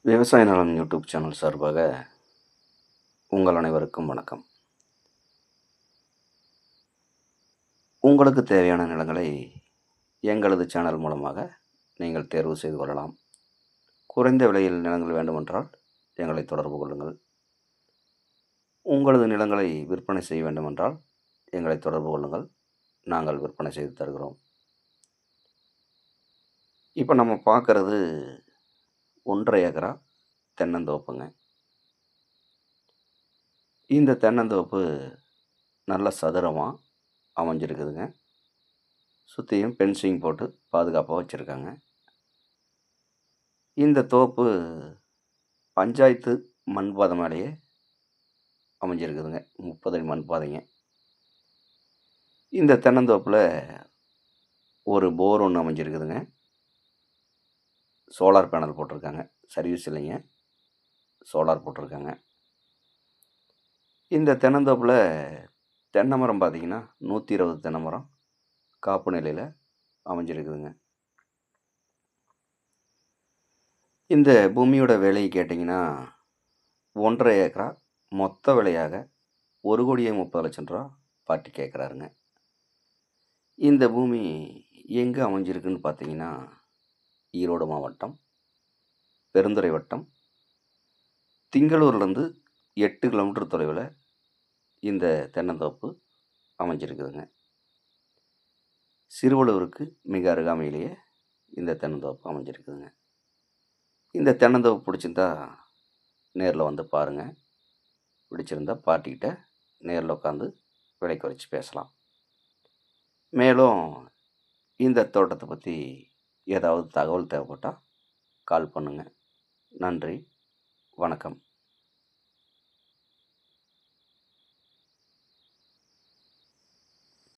விவசாய நலம் YouTube channel சார்பாக உங்கள் அனைவருக்கும் வணக்கம். உங்களுக்கு தேவையான நிலங்களை எங்களது சேனல் மூலமாக நீங்கள் தேர்வு செய்து கொள்ளலாம். குறைந்த விலையில் நிலங்கள் வேண்டுமென்றால் எங்களை தொடர்பு கொள்ளுங்கள். உங்களது நிலங்களை விற்பனை செய்ய வேண்டுமென்றால் எங்களை தொடர்பு கொள்ளுங்கள். நாங்கள் விற்பனை செய்து தருகிறோம். இப்போ நம்ம பார்க்குறது 1.5 ஏக்கரா தென்னந்தோப்புங்க. இந்த தென்னந்தோப்பு நல்ல சதுரமாக அமைஞ்சிருக்குதுங்க. சுற்றியும் ஃபென்சிங் போட்டு பாதுகாப்பாக வச்சுருக்காங்க. இந்த தோப்பு பஞ்சாயத்து மண் பாதை மேலேயே அமைஞ்சிருக்குதுங்க. 30 அடி மண் பாதைங்க. இந்த தென்னந்தோப்பில் ஒரு போர் ஒன்று அமைஞ்சிருக்குதுங்க. சோலார் பேனல் போட்டிருக்காங்க. சர்வீஸ் இல்லைங்க, சோலார் போட்டிருக்காங்க. இந்த தென்னந்தோப்பில் தென்னை மரம் பார்த்திங்கன்னா 120 தென்னை மரம் காப்பு நிலையில் அமைஞ்சிருக்குதுங்க. இந்த பூமியோட விலை கேட்டிங்கன்னா 1.5 ஏக்கரா மொத்த விலையாக 1,30,00,000 ரூபா பார்ட்டி கேட்குறாருங்க. இந்த பூமி எங்கே அமைஞ்சிருக்குன்னு பார்த்தீங்கன்னா ஈரோடு மாவட்டம் பெருந்துறை வட்டம் திங்களூர்லேருந்து 8 கிலோமீட்டர் தொலைவில் இந்த தென்னந்தோப்பு அமைஞ்சிருக்குதுங்க. சிறுவலூருக்கு மிக அருகாமையிலேயே இந்த தென்னந்தோப்பு அமைஞ்சிருக்குதுங்க. இந்த தென்னந்தோப்பு பிடிச்சிருந்தா நேரில் வந்து பாருங்கள். பிடிச்சிருந்தா பார்ட்டிக்கிட்ட நேரில் உட்காந்து விலை குறைச்சி பேசலாம். மேலும் இந்த தோட்டத்தை பற்றி ஏதாவது தகவல் தேவைப்பட்டால் கால் பண்ணுங்கள். நன்றி, வணக்கம்.